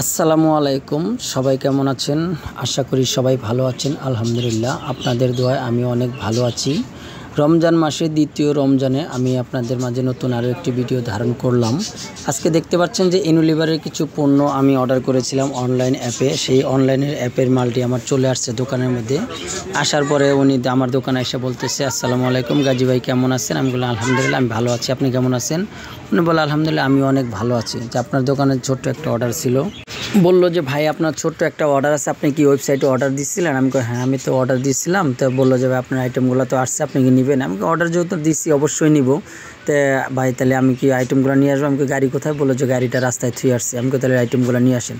আসসালামু আলাইকুম। সবাই কেমন আছেন? আশা করি সবাই ভালো আছেন। আলহামদুলিল্লাহ, আপনাদের দোয়ায় আমি অনেক ভালো আছি। রমজান মাসের দ্বিতীয় রমজানে আমি আপনাদের মাঝে নতুন আরও একটি ভিডিও ধারণ করলাম। আজকে দেখতে পাচ্ছেন যে ইউনিলিভারের কিছু পণ্য আমি অর্ডার করেছিলাম অনলাইন অ্যাপে। সেই অনলাইনের অ্যাপের মালটি আমার চলে আসছে দোকানের মধ্যে। আসার পরে উনি আমার দোকানে এসে বলতেছে, আসসালামু আলাইকুম গাজী ভাই, কেমন আছেন? আমি বললাম আলহামদুলিল্লাহ আমি ভালো আছি, আপনি কেমন আছেন? উনি বলে আলহামদুলিল্লাহ আমি অনেক ভালো আছি। যে আপনার দোকানের ছোট্ট একটা অর্ডার ছিল। বললো যে ভাই আপনার ছোট্ট একটা অর্ডার আছে, আপনি কি ওয়েবসাইটে অর্ডার দিচ্ছিলেন? আমি হ্যাঁ আমি তো অর্ডার দিচ্ছিলাম। তো বললো যে ভাই আপনার আইটেমগুলো তো আসছে, আপনি কি নেবেন? আমি অর্ডার যেহেতু দিচ্ছি অবশ্যই নিব। তো ভাই তাহলে আমি কি আইটেমগুলো নিয়ে আসবো? আমি গাড়ি কোথায়? বললো যে গাড়িটা রাস্তায় থুয়ে আসছি। আমি তাহলে আইটেমগুলো নিয়ে আসেন।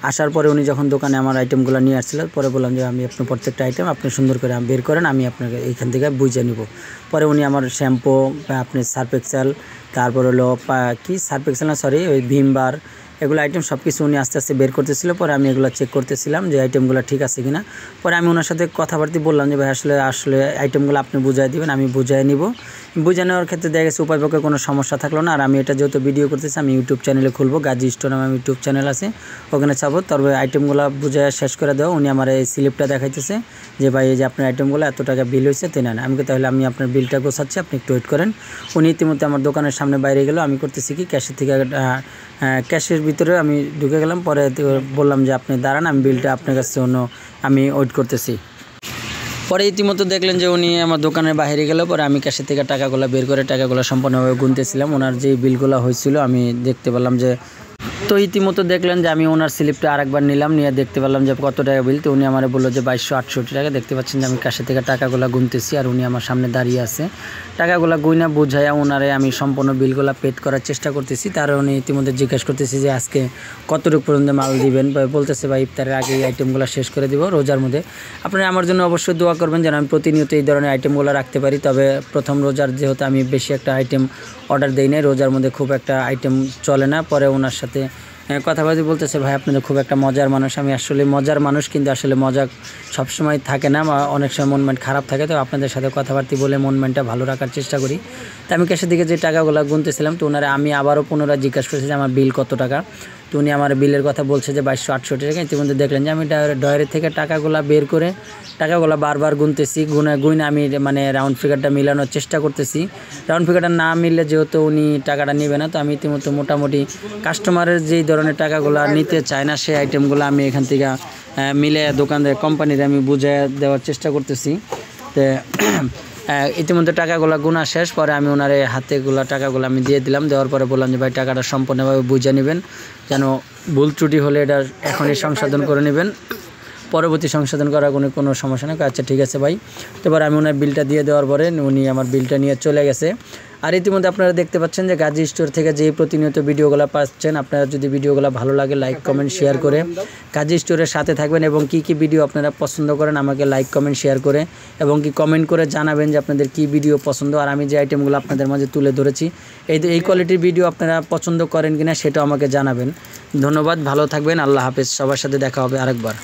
আসার পরে উনি যখন দোকানে আমার আইটেমগুলো নিয়ে আসছিলেন, পরে বললাম যে আমি আপনার প্রত্যেকটা আইটেম আপনি সুন্দর করে বের করেন, আমি আপনাকে এইখান থেকে বুঝে নিব। পরে উনি আমার শ্যাম্পু, আপনি সার্ফ এক্সেল, তারপর হলো কি সার্ফ এক্সেল না সরি ওই ভিম বার, এগুলো আইটেম সব কিছু উনি আস্তে আস্তে বের করতেছিল। পরে আমি এগুলো চেক করতেছিলাম যে আইটেমগুলো ঠিক আছে কিনা। পরে আমি ওনার সাথে কথাবার্তা বললাম যে ভাই আসলে আইটেমগুলো আপনি বুঝাই দিবেন, আমি বুঝাই নিব। বুঝে নেওয়ার ক্ষেত্রে দেখা গেছে উপায় পক্ষে কোনো সমস্যা থাকলো না। আর আমি এটা যেহেতু ভিডিও করতেছি, আমি ইউটিউব চ্যানেলে খুলবো, গাজী স্টোর নামে আমি ইউটিউব চ্যানেল আছে, ওখানে চাবো। তারপরে আইটেমগুলো বুঝে শেষ করে দেওয়া। উনি আমার এই স্লিপটা দেখাইতেছে যে ভাই এই যে আপনার আইটেমগুলো এত টাকা বিল হয়েছে তাই না। আমি তাহলে আমি আপনার বিলটা গোছাচ্ছি, আপনি একটু ওয়েট করেন। উনি ইতিমধ্যে আমার দোকানের সামনে বাইরে গেল। আমি করতেছি কি ক্যাশের থেকে ক্যাশের ভিতরে আমি ঢুকে গেলাম। পরে বললাম যে আপনি দাঁড়ান, আমি বিলটা আপনার কাছে আমি ওয়েট করতেছি। পরে ইতিমধ্যে দেখলেন যে উনি আমার দোকানের বাইরে গেল। পরে আমি ক্যাশের থেকে টাকাগুলো বের করে টাকাগুলো সম্পূর্ণভাবে গুনতেছিলাম। ওনার যে বিলগুলো হয়েছিল আমি দেখতে পেলাম যে, তো ইতিমধ্যে দেখলেন যে আমি ওনার স্লিপটা আরেকবার নিলাম, নিয়ে দেখতে পেলাম যে কত টাকা বিল। তো উনি আমার বললো যে 2268 টাকা। দেখতে পাচ্ছেন যে আমি ক্যাশের থেকে টাকাগুলো গুনতেছি আর উনি আমার সামনে দাঁড়িয়ে আছে। টাকাগুলো গুইনা বুঝাইয়া ওনারে আমি সম্পূর্ণ বিলগুলো পেড করার চেষ্টা করতেছি। তার উনি ইতিমধ্যে জিজ্ঞেস করতেছি যে আজকে কতটুকু পর্যন্ত মাল দিবেন। বলতেছে ভাই ইফতারের আগে এই আইটেমগুলো শেষ করে দিব রোজার মধ্যে। আপনারা আমার জন্য অবশ্যই দোয়া করবেন যেন আমি প্রতিনিয়ত এই ধরনের আইটেমগুলো রাখতে পারি। তবে প্রথম রোজার যেহেতু আমি বেশি একটা আইটেম অর্ডার দিই নাই, রোজার মধ্যে খুব একটা আইটেম চলে না। পরে ওনার সাথে কথাবার্তা বলতেছে, ভাই আপনি তো খুব একটা মজার মানুষ। আমি আসলে মজার মানুষ, কিন্তু আসলে মজা সবসময় থাকে না, অনেক সময় মন মাইন্ড খারাপ থাকে। তো আপনাদের সাথে কথাবার্তা বলে মন মাইন্ডটা ভালো রাখার চেষ্টা করি। তো আমি ক্যাশের দিকে যে টাকাগুলো গুনতেছিলাম, তো ওনারা আমি আবারও পুনরায় জিজ্ঞাসা করেছি যে আমার বিল কত টাকা। তো উনি আমার বিলের কথা বলছে যে 2268 টাকা। ইতিমধ্যে দেখলেন যে আমি ডয়ারের থেকে টাকাগুলো বের করে টাকাগুলো বারবার গুনতেছি। গুনে আমি রাউন্ড ফিগারটা মিলানোর চেষ্টা করতেছি। রাউন্ড ফিগারটা না মিললে যেহেতু উনি টাকাটা নেবে না, তো আমি ইতিমধ্যে মোটামুটি কাস্টমারের যেই ধরনের টাকাগুলো নিতে চায় না সেই আইটেমগুলো আমি এখান থেকে মিলে দোকানদার কোম্পানিতে আমি বুঝে দেওয়ার চেষ্টা করতেছি। তো ইতিমধ্যে টাকাগুলো গুনা শেষ। পরে আমি ওনার হাতেগুলো টাকাগুলো আমি দিয়ে দিলাম। দেওয়ার পরে বললাম যে ভাই টাকাটা সম্পূর্ণভাবে বুঝে নেবেন, যেন ভুল ত্রুটি হলে এটা এখনই সংশোধন করে নেবেন, পরবর্তী সংশোধন করার কোনো সমস্যা নেই। আচ্ছা ঠিক আছে ভাই। তো এবার আমি ওনার বিলটা দিয়ে দেওয়ার পরে উনি আমার বিলটা নিয়ে চলে গেছে। আর ইতিমধ্যে আপনারা দেখতে পাচ্ছেন যে গাজী স্টোর থেকে যেই প্রতিনিয়ত ভিডিওগুলো পাচ্ছেন, আপনারা যদি ভিডিওগুলো ভালো লাগে লাইক কমেন্ট শেয়ার করে গাজী স্টোরের সাথে থাকবেন। এবং কি ভিডিও আপনারা পছন্দ করেন আমাকে লাইক কমেন্ট শেয়ার করে এবং কমেন্ট করে জানাবেন যে আপনাদের কি ভিডিও পছন্দ। আর আমি যে আইটেমগুলো আপনাদের মাঝে তুলে ধরেছি এই কোয়ালিটির ভিডিও আপনারা পছন্দ করেন কিনা সেটাও আমাকে জানাবেন। ধন্যবাদ, ভালো থাকবেন, আল্লাহ হাফেজ। সবার সাথে দেখা হবে আরেকবার।